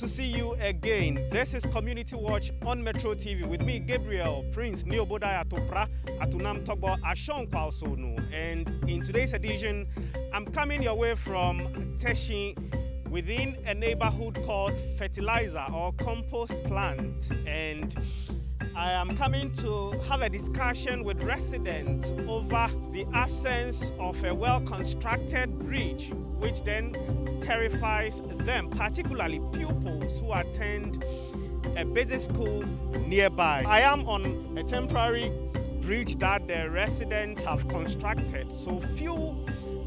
to see you again. This is Community Watch on Metro TV with me, Gabriel, Prince, Neobodai Atopra, Atunam Togbo, Ashon Kwalsonu. And in today's edition, I'm coming your way from Teshie within a neighborhood called Fertilizer or Compost Plant. And I am coming to have a discussion with residents over the absence of a well-constructed bridge, which then terrifies them, particularly pupils who attend a basic school nearby. I am on a temporary bridge that the residents have constructed. So few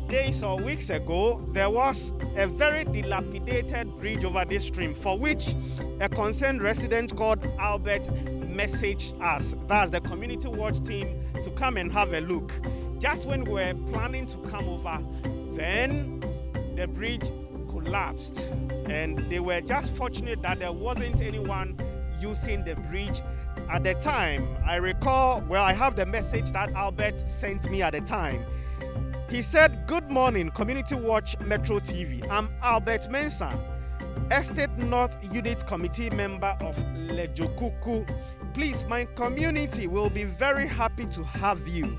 days or weeks ago, there was a very dilapidated bridge over this stream for which a concerned resident called Albert messaged us, that's the Community Watch team, to come and have a look. Just when we were planning to come over, then the bridge collapsed, and they were just fortunate that there wasn't anyone using the bridge at the time. I recall, well, I have the message that Albert sent me at the time. He said, "Good morning, Community Watch Metro TV. I'm Albert Mensah, Estate North Unit Committee member of Lejokuku. Please, my community will be very happy to have you."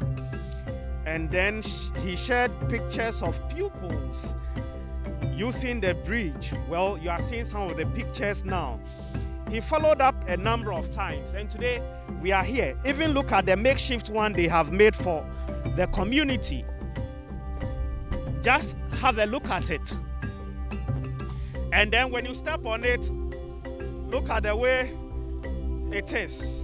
And then he shared pictures of pupils using the bridge. Well, you are seeing some of the pictures now. He followed up a number of times, and today we are here. Even look at the makeshift one they have made for the community. Just have a look at it. And then when you step on it, look at the way it is,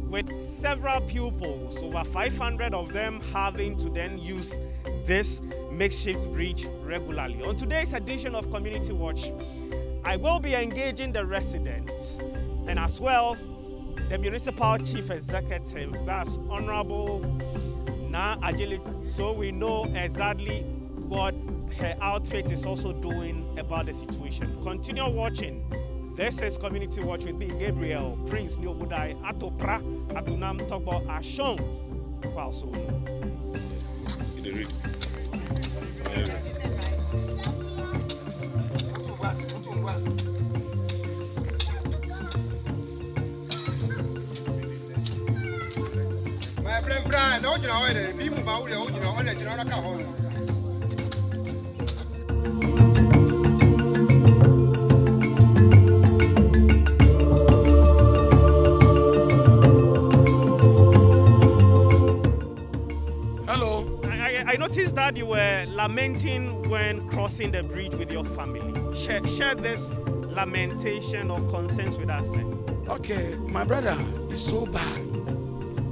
with several pupils, over 500 of them having to then use this makeshift bridge regularly. On today's edition of Community Watch, I will be engaging the residents and as well the Municipal Chief Executive, that's Honorable Na Ajili, so we know exactly what her outfit is also doing about the situation. Continue watching. This is Community Watch with me, Gabriel, Prince, Neobodai, Atopra, Atunam Togbo, Ashon Kwalsonu. My friend Brian, don't you know, be moved out, you know, on the I noticed that you were lamenting when crossing the bridge with your family. Share this lamentation or concerns with us. Okay, my brother, it's so bad.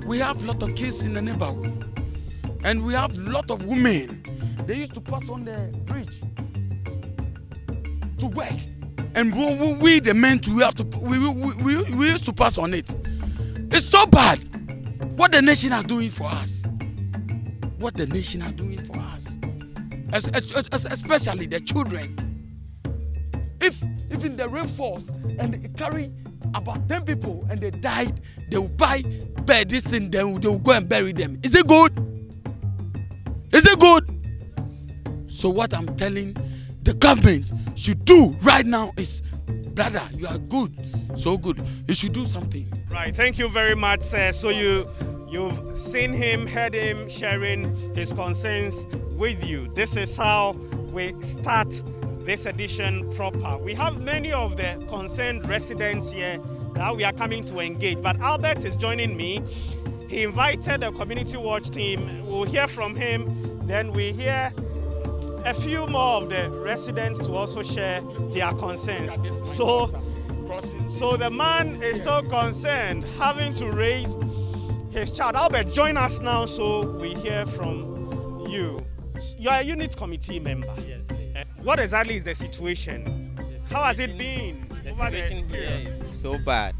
We have a lot of kids in the neighborhood, and we have a lot of women. They used to pass on the bridge to work, and we the men too, we used to pass on it. It's so bad. What the nation are doing for us. What the nation are doing for us, especially the children. If in the rain falls and they carry about 10 people and they died, they will buy this thing, then they will go and bury them. Is it good? Is it good? So what I'm telling the government should do right now is, brother, you are good, so good. You should do something. Right. Thank you very much, sir. So You've seen him, heard him sharing his concerns with you. This is how we start this edition proper. We have many of the concerned residents here that we are coming to engage, but Albert is joining me. He invited the Community Watch team. We'll hear from him, then we hear a few more of the residents to also share their concerns. So the man is still concerned, having to raise his child. Albert, join us now so we hear from you. You are a unit committee member. Yes, please. What exactly is the situation? How has it been? The situation here is so bad.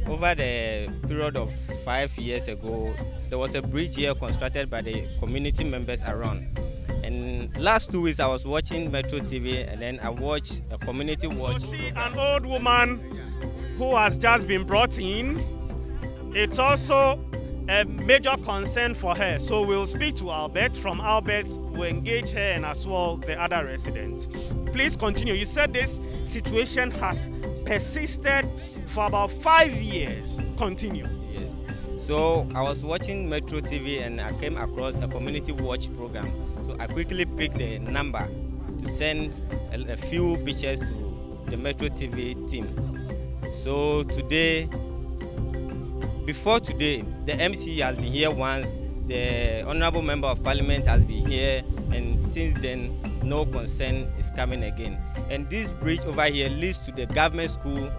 Over the period of 5 years ago, there was a bridge here constructed by the community members around. And last 2 weeks, I was watching Metro TV, and then I watched a Community Watch. So see an old woman who has just been brought in. It's also a major concern for her. So we'll speak to Albert. From Albert, we'll engage her and as well the other residents. please continue. You said this situation has persisted for about 5 years. Continue. Yes. So I was watching Metro TV and I came across a community watch program. So I quickly picked the number to send a few pictures to the Metro TV team. So before today, the MC has been here once, the Honorable Member of Parliament has been here, and since then, no concern is coming again. And this bridge over here leads to the government school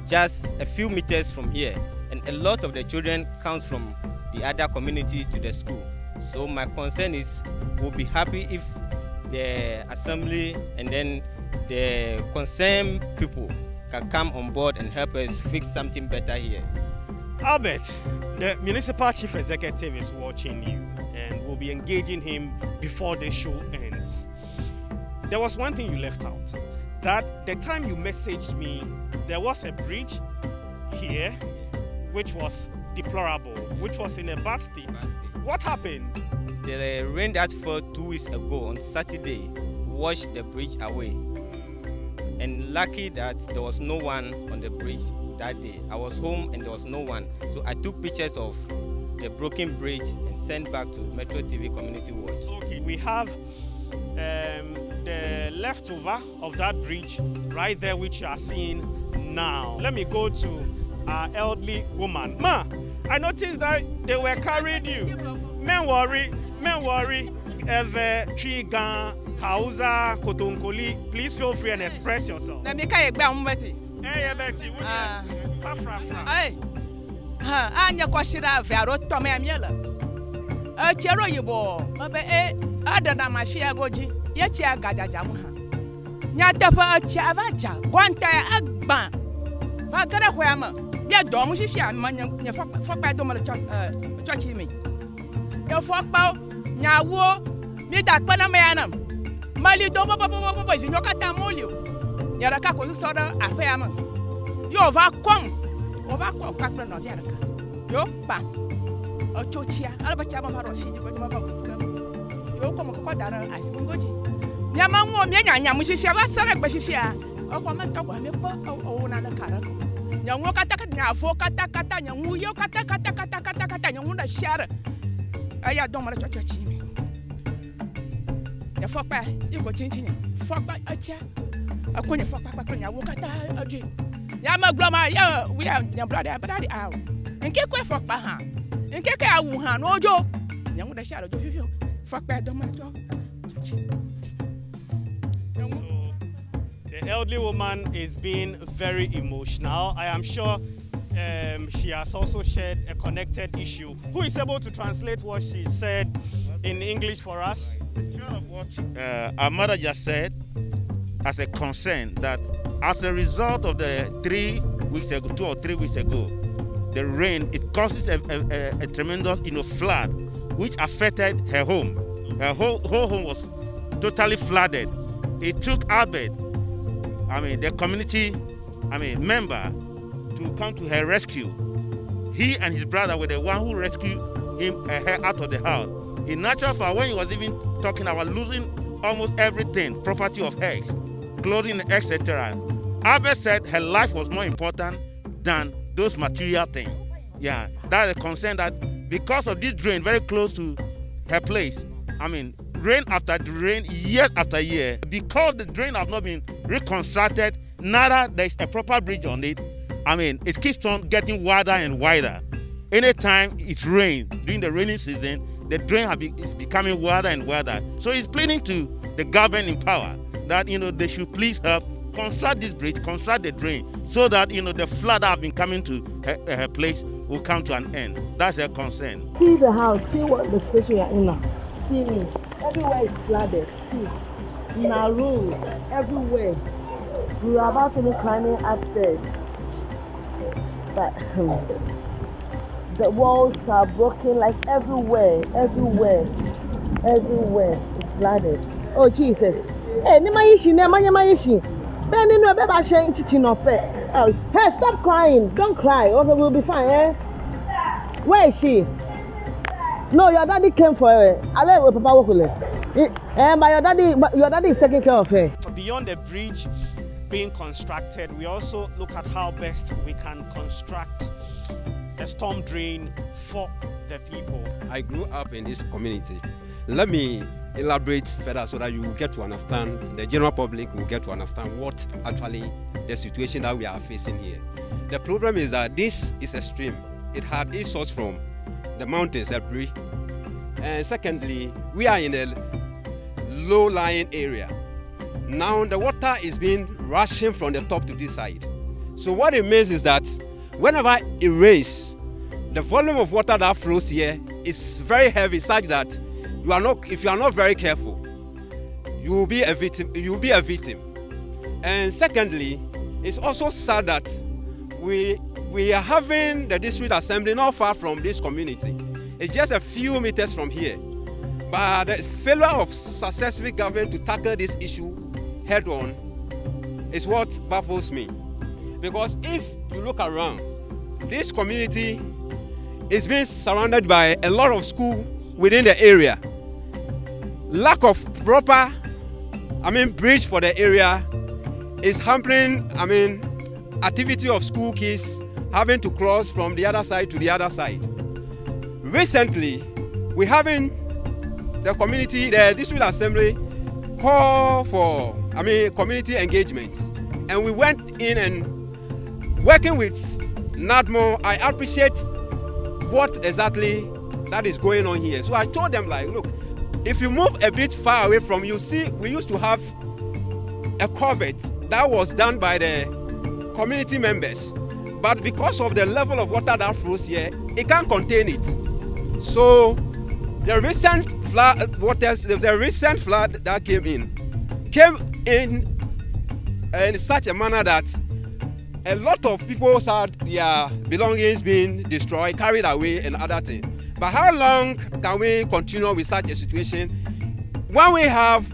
just a few meters from here. And a lot of the children come from the other community to the school. So my concern is, we'll be happy if the assembly and then the concerned people can come on board and help us fix something better here. Albert, the municipal chief executive is watching you and will be engaging him before the show ends. There was one thing you left out, that the time you messaged me, there was a bridge here which was deplorable, which was in a bad state. What happened? The rain that fell 2 weeks ago on Saturday washed the bridge away. And lucky that there was no one on the bridge that day. I was home and there was no one. So I took pictures of the broken bridge and sent back to Metro TV Community Watch. Okay, we have the leftover of that bridge right there, which you are seeing now. Let me go to our elderly woman. Ma, I noticed that they were carrying you. Men worry. Eve, Chigan, Hausa, Kotonkoli. Please feel free and express yourself. Hey, Betty, Hey, Anya Kwashira, Vero Tome Amiela. Chero Yubo, Mabe, Adana Mafia Goji, Yachia Gadajamuha. Nyatapa Chavaja, Guanta Agba, Vakara Huama, Yadom, Shifia, Manya, Fopa Doma Chachimi. Your Fopa, Nyawo, Mida Panamayana, Mali Doma Boys in Yokata Molio, Yaraka Soda, Afayama. You overcome Captain of Yaraka. Yopa, or Chochia, Albachama Paroshi, you come Kodara, I suppose. Yamamu, Mianya, Mushia, Sarah Bashia, or Commander, or another Caraco. Yamukata, Fokata, Yamukata, Yamuna share. I don't want to touch him. The Fopa, you go changing. Fopa, a chair. I couldn't fuck back on your walk at a dream. Yama Gloma, we are your brother, but I out. And get quick for Baha. And get a Wuhan, no Joe. Young with a shadow of you. Fuck back, don't matter. The elderly woman is being very emotional. I am sure she has also shared a connected issue. Who is able to translate what she said in English for us? What our mother just said as a concern that as a result of the 2 or 3 weeks ago, the rain, it causes a tremendous flood which affected her home. Her whole home was totally flooded. It took Albert, the community member, to come to her rescue. He and his brother were the one who rescued her out of the house. In natural fact, when he was even talking about losing almost everything, property of hers, clothing, etc., Albert said her life was more important than those material things. Yeah, that's a concern that because of this drain very close to her place, rain after rain, year after year, because the drain has not been reconstructed, neither there is a proper bridge on it, it keeps on getting wider and wider. Anytime it rains, during the rainy season, the drain is becoming wider and wider. So it's pleading to the government in power that, they should please help construct this bridge, construct the drain, so that, the flood that have been coming to her place will come to an end. That's their concern. See the house, see what the situation you're in now. See me. Everywhere is flooded. See. In our rooms, everywhere. We were about to be climbing upstairs. But the walls are broken like everywhere. It's flooded. Oh Jesus. Hey, hey, stop crying. Don't cry. Okay, we'll be fine, eh? Where is she? No, your daddy came for her. I let Papa work with her. But your daddy is taking care of her. Beyond the bridge being constructed, we also look at how best we can construct a storm drain for the people. I grew up in this community. Let me elaborate further so that you will get to understand, the general public will get to understand what actually the situation that we are facing here. The problem is that this is a stream. It had its source from the mountains, Ebri. And secondly, we are in a low-lying area. Now the water is being rushing from the top to this side. So what it means is that whenever it rains, the volume of water that flows here is very heavy, such that if you are not very careful, you will be a victim. You will be a victim. And secondly, it's also sad that we are having the district assembly not far from this community. It's just a few meters from here. But the failure of successful government to tackle this issue head on is what baffles me. Because if you look around, this community is being surrounded by a lot of schools within the area. Lack of proper, bridge for the area is hampering, activity of school kids having to cross from the other side to the other side. Recently, we having the community, the district assembly call for, community engagement. And we went in and working with NADMO, I appreciate what exactly that is going on here. So I told them, like, look, if you move a bit far away from, you see, we used to have a culvert that was done by the community members. But because of the level of water that flows here, it can't contain it. So the recent flood that came in such a manner that a lot of people had their belongings being destroyed, carried away, and other things. But how long can we continue with such a situation when we have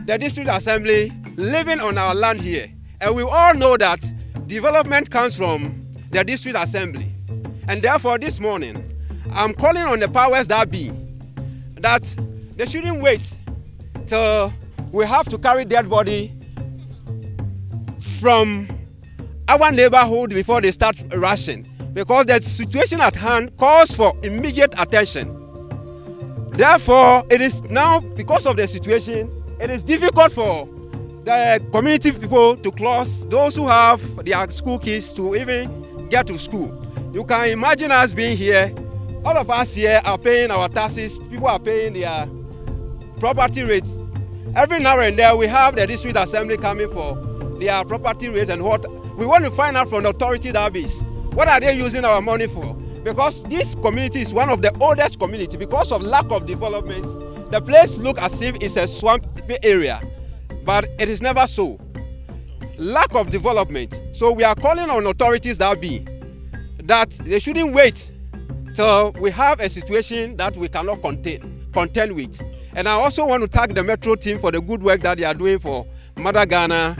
the district assembly living on our land here? And we all know that development comes from the district assembly. And therefore this morning, I'm calling on the powers that be that they shouldn't wait till we have to carry dead body from our neighborhood before they start rushing, because the situation at hand calls for immediate attention. Therefore, it is now, because of the situation, it is difficult for the community people to cross, those who have their school kids to even get to school. You can imagine us being here. All of us here are paying our taxes. People are paying their property rates. Every now and then we have the district assembly coming for their property rates and what. We want to find out from the authority that is, what are they using our money for? Because this community is one of the oldest communities. Because of lack of development, the place looks as if it's a swamp area, but it is never so. Lack of development. So we are calling on authorities that be, that they shouldn't wait till we have a situation that we cannot contend with. And I also want to thank the Metro team for the good work that they are doing for Mother Ghana.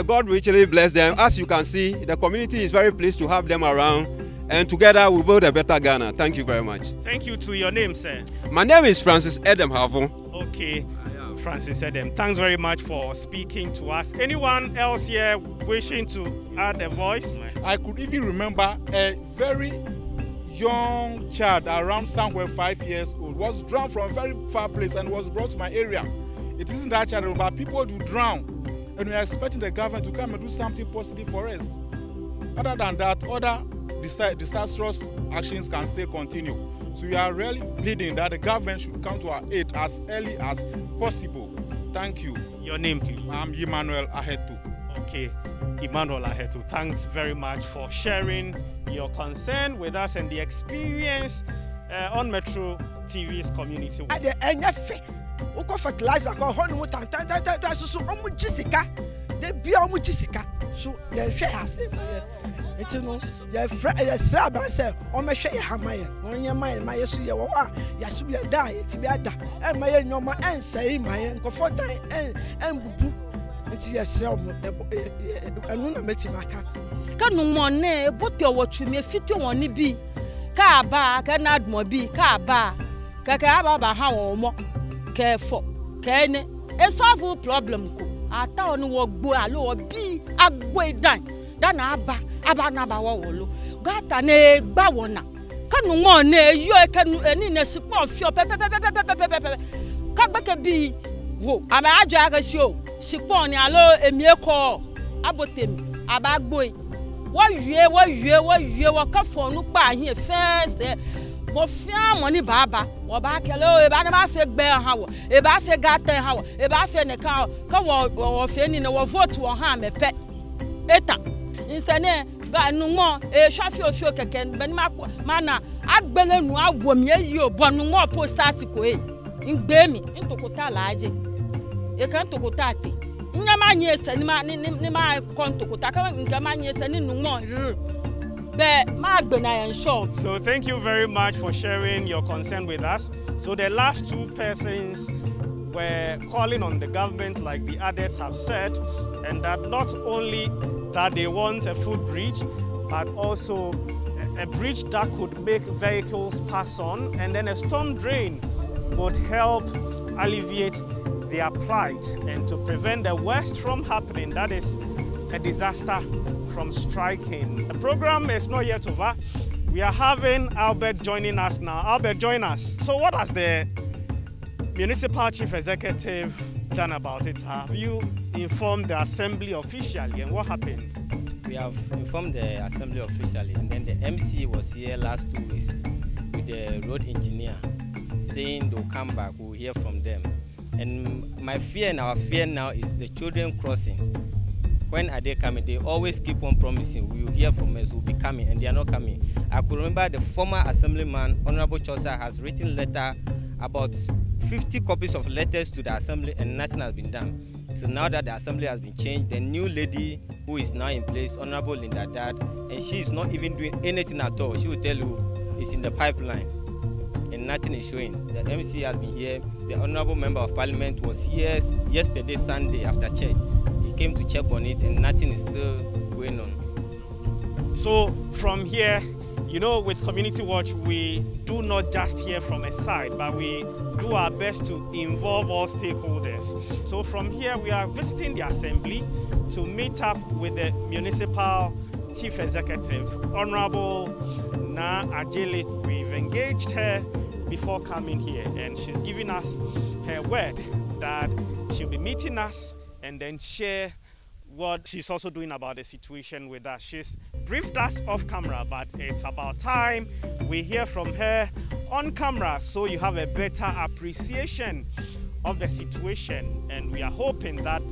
God richly bless them. As you can see, the community is very pleased to have them around, and together we build a better Ghana. Thank you very much. Thank you. To your name, sir. My name is Francis Edem Havon. Okay, Francis Edem. Thanks very much for speaking to us. Anyone else here wishing to add a voice? I could even remember a very young child around somewhere 5 years old was drowned from a very far place and was brought to my area. It isn't that child, but people do drown, and we are expecting the government to come and do something positive for us. Other than that, other disastrous actions can still continue. So we are really pleading that the government should come to our aid as early as possible. Thank you. Your name, please? I'm Emmanuel Ahetu. Okay, Emmanuel Ahetu, thanks very much for sharing your concern with us and the experience on Metro TV's community. Fertilizer, they be almost Jessica. So, yeah, share us. It's no, yeah, slab, I say, or my share Hamaya, on your mind, my Yasuya, Yasuya die, Tibiada, and my normal answer, my uncle for die, and boo. It's yourself, and no metimaka. Scanu money, but your watch me fit you on be. Kaba, can add more be, Kaba, Kakaba, how more. Careful. Kene. A solve problem ko. Ata onu wo gbo alo bi agbo dan. Dan aba na ba wo lo. Gata na gba wona. Kanu mo na yo kanu eni na sipo fio pe. Kagbeke bi wo ama ajo agasio sipo ni alo emie ko abotemi abagbo wo yue wo ka fonu pa hin first mo fia money baba wo ba kele o e ba na ba fe gbe ha wo e ba fe gata ha wo e ba fe ne ka wo fe ni na wo vote wo ha mepe eta insane ga nu mo e hwafi ofio keke bani mana agbele nu awo mi ayi obonu mo postati ko e ngbe mi ntokota laaje e kan tokota ate nyama nyesa ni ma kontokota ka ngama nyesa ni nu mo be ma gbe na yan short. So thank you very much for sharing your concern with us. So the last two persons were calling on the government, like the others have said, and that not only that they want a footbridge, but also a bridge that could make vehicles pass on, and then a storm drain would help alleviate their plight and to prevent the worst from happening, that is a disaster from striking. The program is not yet over. We are having Albert joining us now. Albert, join us. So what has the Municipal Chief Executive done about it? Have you informed the Assembly officially, and what happened? We have informed the Assembly officially, and then the MC was here last 2 weeks with the road engineer saying they'll come back, we'll hear from them. And my fear and our fear now is the children crossing. When are they coming? They always keep on promising, we will hear from us, we'll be coming, and they are not coming. I could remember the former Assemblyman, Honorable Chosa, has written letter, about 50 copies of letters to the Assembly, and nothing has been done. So now that the Assembly has been changed, the new lady who is now in place, Honorable Linda Dad, and she is not even doing anything at all. She will tell you it's in the pipeline, and nothing is showing. The MC has been here. The Honorable Member of Parliament was here yesterday, Sunday, after church. He came to check on it, and nothing is still going on. So from here, you know, with Community Watch, we do not just hear from a side, but we do our best to involve all stakeholders. So from here, we are visiting the Assembly to meet up with the Municipal Chief Executive, Honorable Na Ajele. We've engaged her before coming here, and she's given us her word that she'll be meeting us and then share what she's also doing about the situation with us. She's briefed us off camera, but it's about time we hear from her on camera so you have a better appreciation of the situation. And we are hoping that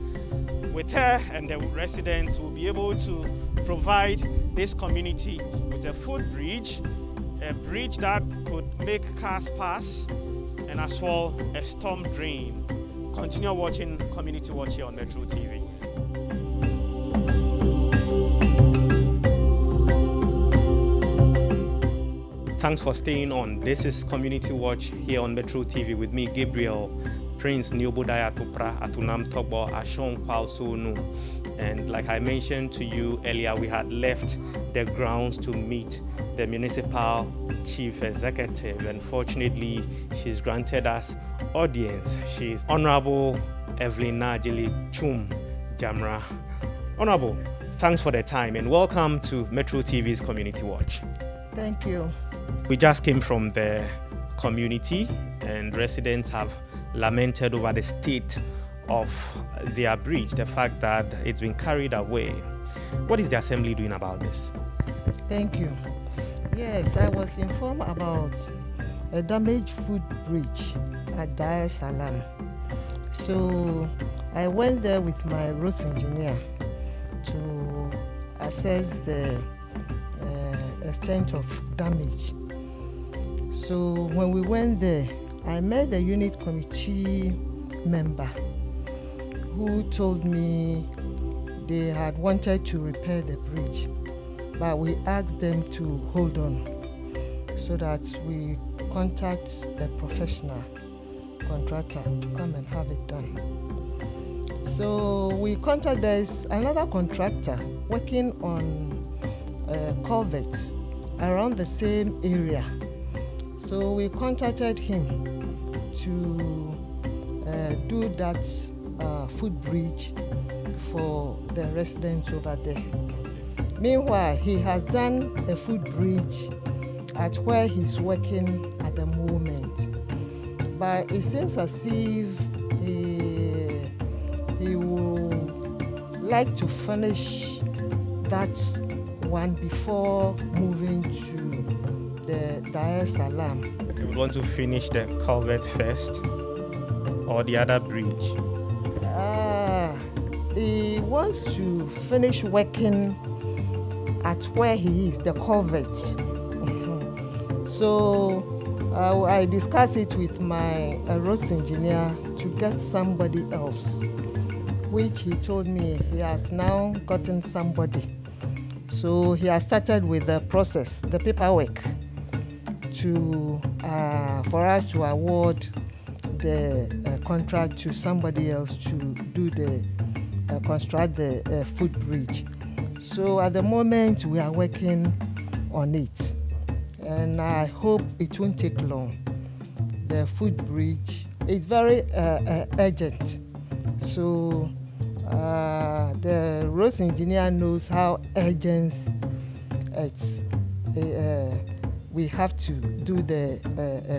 with her and the residents, we'll be able to provide this community with a footbridge, a bridge that could make cars pass, and as well a storm drain. Continue watching Community Watch here on Metro TV. Thanks for staying on. This is Community Watch here on Metro TV with me, Gabriel, Prince Niobodaya Topra, Atunam Togbo, Ashon Kwalsonu. And like I mentioned to you earlier, we had left the grounds to meet the Municipal Chief Executive. And fortunately, she's granted us audience. She's Honorable Evelyn Najili Chum Jamra. Honorable, thanks for the time and welcome to Metro TV's Community Watch. Thank you. We just came from the community and residents have lamented over the state of their bridge, the fact that it's been carried away. What is the Assembly doing about this? Thank you. Yes, I was informed about a damaged footbridge at Dar es Salaam. So I went there with my roads engineer to assess the extent of damage. So when we went there, I met the unit committee member who told me they had wanted to repair the bridge, but we asked them to hold on so that we contact a professional contractor to come and have it done. So we contacted, there's another contractor working on culverts around the same area. So we contacted him to do that footbridge for the residents over there. Meanwhile, he has done a footbridge at where he's working at the moment. But it seems as if he would like to finish that one before moving to the Dar es Salaam. You would want to finish the culvert first or the other bridge? He wants to finish working at where he is, the culvert. So I discussed it with my roads engineer to get somebody else, which he told me he has now gotten somebody. So he has started with the process, the paperwork, to for us to award the contract to somebody else to do the construct the footbridge. So at the moment we are working on it, and I hope it won't take long. The footbridge is very urgent, so the roads engineer knows how urgent it's. We have to do the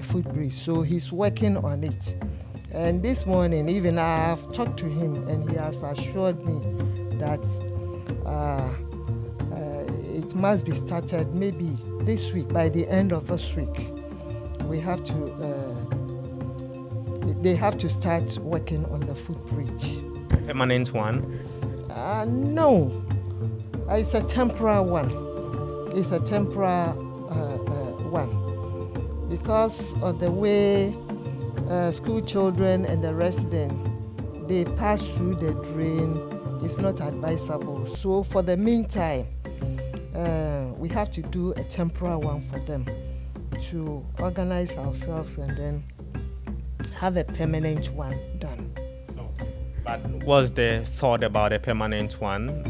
footbridge, so he's working on it. And this morning, even I have talked to him, and he has assured me that it must be started maybe this week, by the end of this week. We have to. They have to start working on the footbridge. Permanent one? No, it's a temporary one. It's a temporary one because of the way school children and the residents, they pass through the drain. It's not advisable. So for the meantime, we have to do a temporary one for them to organize ourselves and then have a permanent one done. But what's the thought about a permanent one?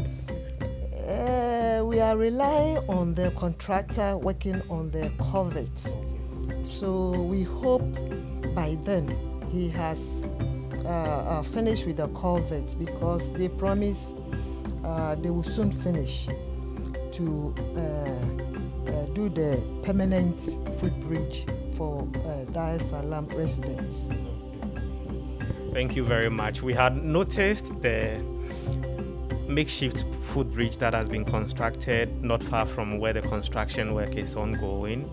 We are relying on the contractor working on the culvert. So we hope by then he has finished with the culvert, because they promise they will soon finish to do the permanent footbridge for Dar es Salaam residents. Thank you very much. We had noticed the makeshift footbridge that has been constructed not far from where the construction work is ongoing,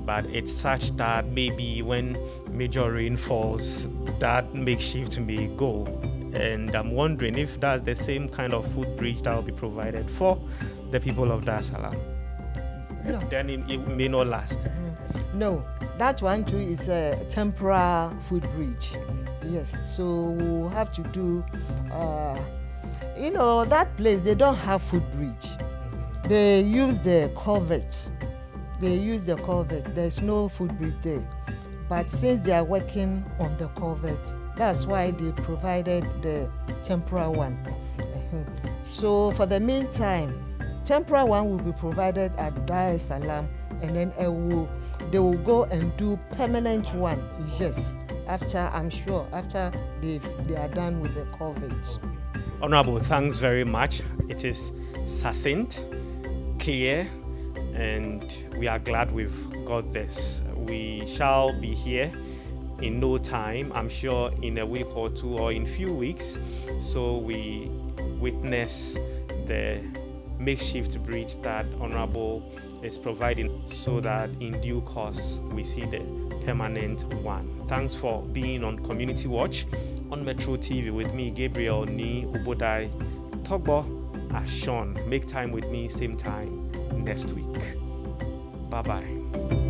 but it's such that maybe when major rain falls, that makeshift may go. And I'm wondering if that's the same kind of footbridge that will be provided for the people of Dar es Salaam. No. Then it may not last. No, that one too is a temporary footbridge. Yes, so we'll have to do, that place, they don't have footbridge. They use the culvert. There's no footbridge there. But since they are working on the culvert, that's why they provided the temporary one. So for the meantime, temporary one will be provided at Dar es Salaam, and then they will go and do permanent one. Yes, I'm sure after they are done with the culvert. Honorable, thanks very much. It is succinct, clear, and we are glad we've got this. We shall be here in no time, I'm sure in a week or two or in few weeks, so we witness the makeshift bridge that Honorable is providing, so that in due course we see the permanent one. Thanks for being on Community Watch on Metro TV with me, Gabriel Ni Ubodai Togbo Ashon. Make time with me, same time next week. Bye-bye.